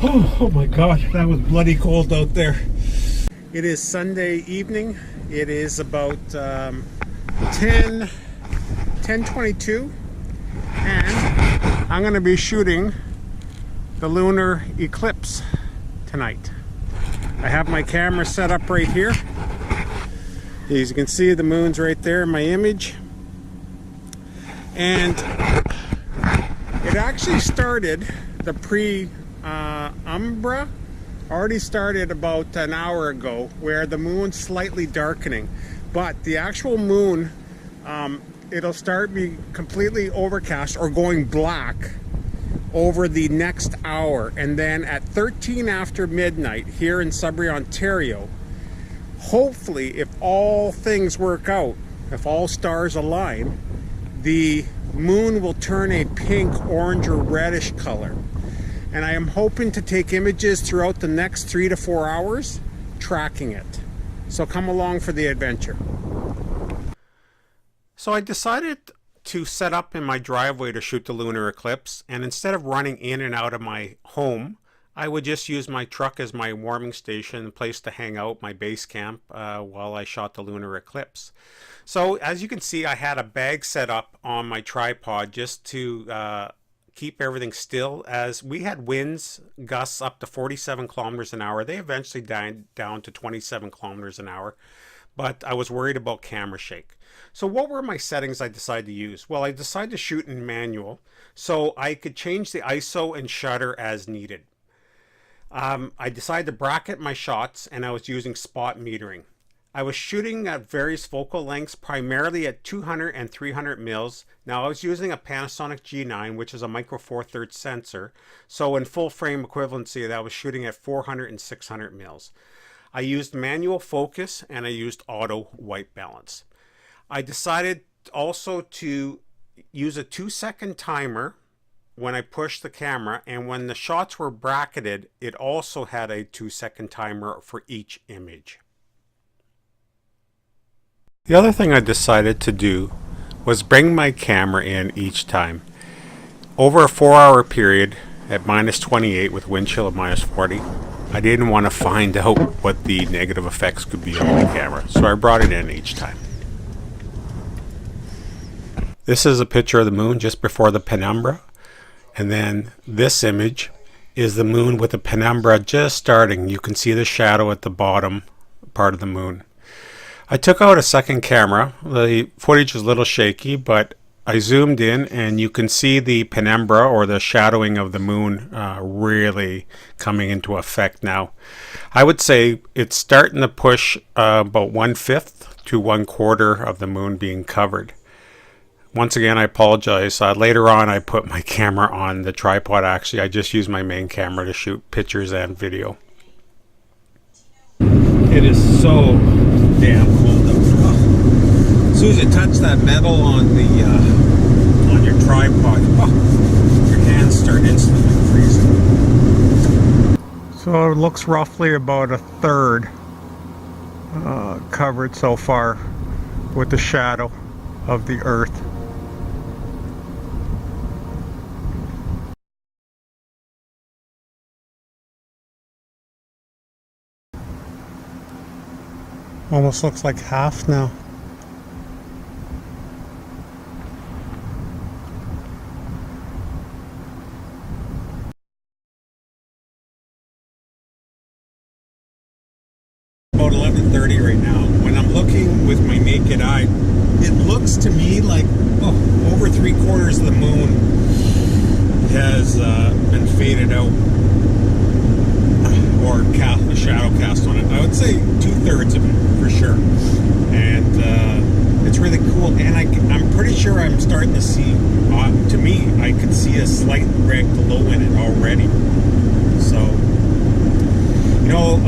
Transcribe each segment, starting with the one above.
Oh my God, that was bloody cold out there. It is Sunday evening. It is about 10:22, and I'm going to be shooting the lunar eclipse tonight. I have my camera set up right here. As you can see, the moon's right there in my image. And it actually started, the umbra already started about an hour ago, where the moon's slightly darkening. But the actual moon, it'll start be completely overcast or going black over the next hour. And then at 13 after midnight here in Sudbury, Ontario, hopefully, if all things work out, if all stars align, the moon will turn a pink, orange, or reddish color. And I am hoping to take images throughout the next 3 to 4 hours, tracking it. So come along for the adventure. So I decided to set up in my driveway to shoot the lunar eclipse, and instead of running in and out of my home, I would just use my truck as my warming station, place to hang out, my base camp, while I shot the lunar eclipse. So as you can see, I had a bag set up on my tripod just to keep everything still, as we had winds, gusts up to 47 kilometers an hour. They eventually died down to 27 kilometers an hour, but I was worried about camera shake. So what were my settings I decided to use? Well, I decided to shoot in manual, so I could change the ISO and shutter as needed. I decided to bracket my shots, and I was using spot metering. I was shooting at various focal lengths, primarily at 200 and 300 mils. Now I was using a Panasonic G9, which is a micro four thirds sensor. So in full frame equivalency, that was shooting at 400 and 600 mils. I used manual focus, and I used auto white balance. I decided also to use a 2-second timer when I pushed the camera, and when the shots were bracketed, it also had a 2-second timer for each image. The other thing I decided to do was bring my camera in each time. Over a 4-hour period at minus 28 with wind chill of minus 40, I didn't want to find out what the negative effects could be on my camera, so I brought it in each time. This is a picture of the moon just before the penumbra, and then this image is the moon with the penumbra just starting. You can see the shadow at the bottom part of the moon. I took out a second camera. The footage is a little shaky, but I zoomed in and you can see the penumbra, or the shadowing of the moon, really coming into effect now. I would say it's starting to push about 1/5 to 1/4 of the moon being covered. Once again, I apologize. Later on, I put my camera on the tripod. Actually, I just used my main camera to shoot pictures and video. It is so damn cold out. Oh. As soon as you touch that metal on the on your tripod, your hands start instantly freezing. So it looks roughly about a third covered so far with the shadow of the Earth. Almost looks like half now. About 11:30 right now. When I'm looking with my naked eye, it looks to me like over 3/4 of the moon has been faded out, or a shadow cast on it. I would say 2/3 of it for sure, and it's really cool. And I'm pretty sure I'm starting to see, to me, I could see a slight red glow in it already. So, you know,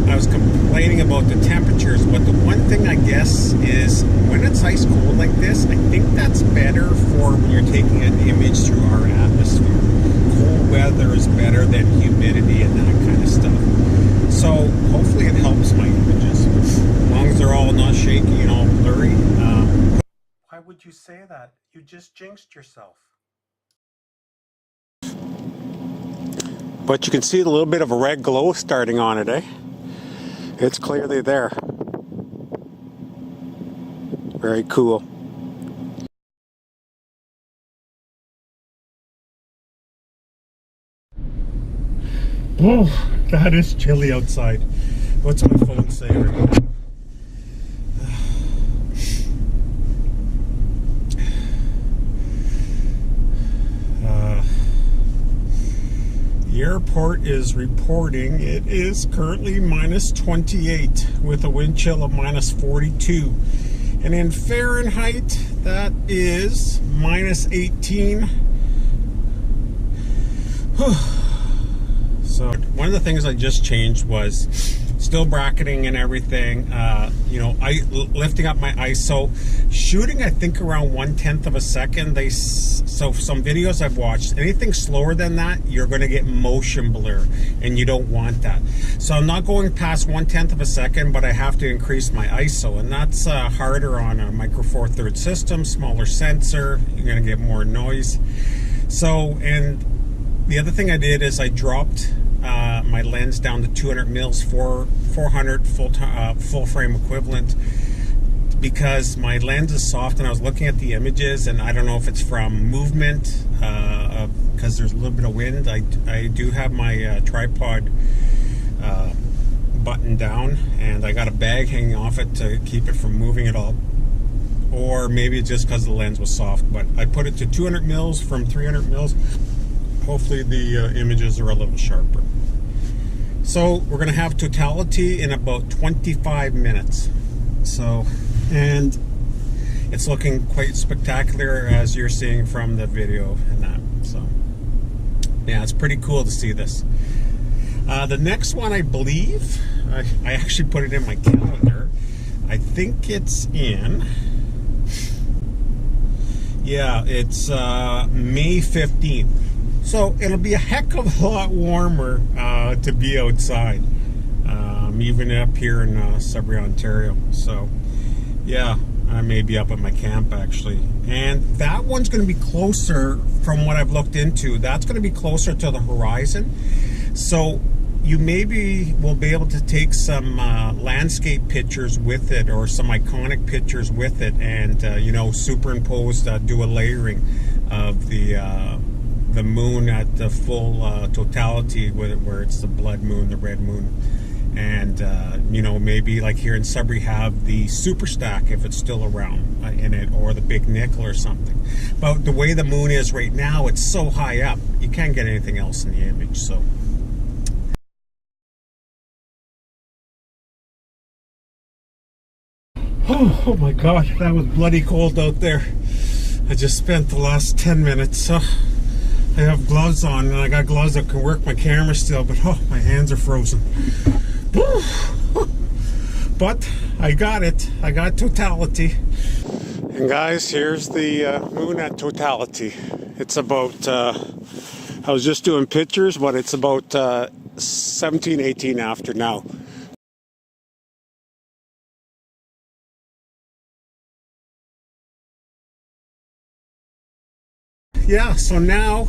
I was complaining about the temperatures, but the one thing I guess is when it's ice cold like this, I think that's better for when you're taking an image through our atmosphere. Cold weather is better than humidity and that kind of stuff. So hopefully it helps my images, as long as they're all not shaky and all blurry. Why would you say that? You just jinxed yourself. But you can see a little bit of a red glow starting on it, eh? It's clearly there. Very cool. Oh, that is chilly outside. What's my phone say right now? The airport is reporting it is currently minus 28 with a wind chill of minus 42. And in Fahrenheit, that is minus 18. So one of the things I just changed was still bracketing and everything, lifting up my ISO, shooting I think around 1/10 of a second. So some videos I've watched, anything slower than that, you're going to get motion blur, and you don't want that. So I'm not going past 1/10 of a second, but I have to increase my ISO, and that's harder on a Micro Four Thirds system, smaller sensor. You're going to get more noise. So, and the other thing I did is I dropped my lens down to 200 mils, 400 full frame equivalent, because my lens is soft, and I was looking at the images, and I don't know if it's from movement, because there's a little bit of wind. I do have my tripod buttoned down, and I got a bag hanging off it to keep it from moving at all. Or maybe it's just because the lens was soft, but I put it to 200 mils from 300 mils. Hopefully the images are a little sharper. So we're going to have totality in about 25 minutes. So, and it's looking quite spectacular, as you're seeing from the video and that. So yeah, it's pretty cool to see this. The next one, I believe, I actually put it in my calendar. I think it's in, yeah, it's May 15th. So it'll be a heck of a lot warmer to be outside, even up here in Sudbury, Ontario. So yeah, I may be up at my camp actually. And that one's going to be closer, from what I've looked into, that's going to be closer to the horizon. So you maybe will be able to take some landscape pictures with it, or some iconic pictures with it, and superimpose, do a layering of the moon at the full totality with it, where it's the blood moon, the red moon, and maybe like here in Sudbury have the super stack, if it's still around, in it, or the big nickel or something. But the way the moon is right now, it's so high up, you can't get anything else in the image. So oh my god, that was bloody cold out there. I just spent the last 10 minutes. I have gloves on, and I got gloves that can work my camera still, but my hands are frozen. But I got it. I got totality. And guys, here's the moon at totality. It's about, I was just doing pictures, but it's about 17, 18 after now. Yeah, so now,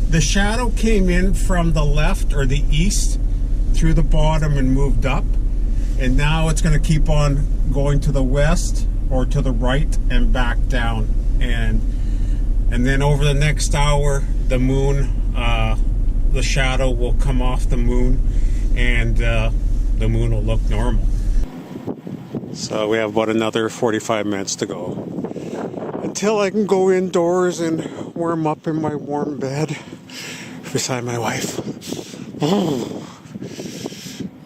the shadow came in from the left or the east through the bottom and moved up, and now it's going to keep on going to the west or to the right and back down, and then over the next hour, the moon, the shadow will come off the moon, and the moon will look normal. So we have about another 45 minutes to go until I can go indoors and warm up in my warm bed beside my wife.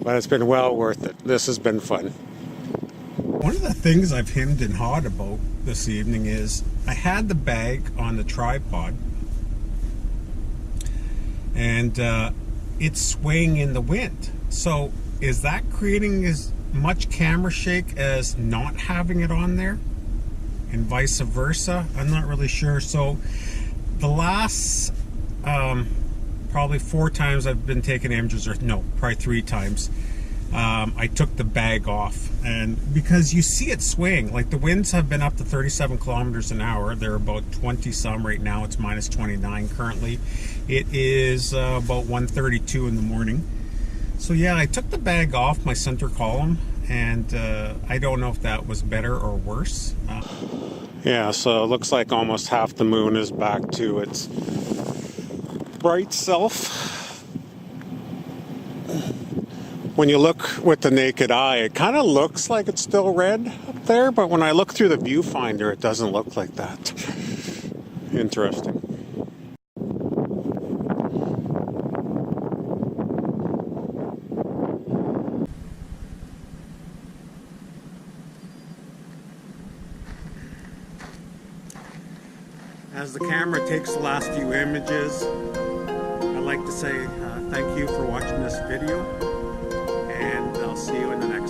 But it's been well worth it. This has been fun. One of the things I've hemmed and hawed about this evening is I had the bag on the tripod, and it's swaying in the wind. So is that creating as much camera shake as not having it on there, and vice versa? I'm not really sure. So the last probably 4 times I've been taking images, or no, probably 3 times, I took the bag off, and because you see it swaying, like the winds have been up to 37 kilometers an hour. They're about 20 some right now. It's minus 29 currently. It is about 1:32 in the morning. So yeah, I took the bag off my center column, and I don't know if that was better or worse. Yeah, so it looks like almost half the moon is back to its bright self. When you look with the naked eye, it kind of looks like it's still red up there, but when I look through the viewfinder, it doesn't look like that. Interesting. As the camera takes the last few images, I'd like to say thank you for watching this video, and I'll see you in the next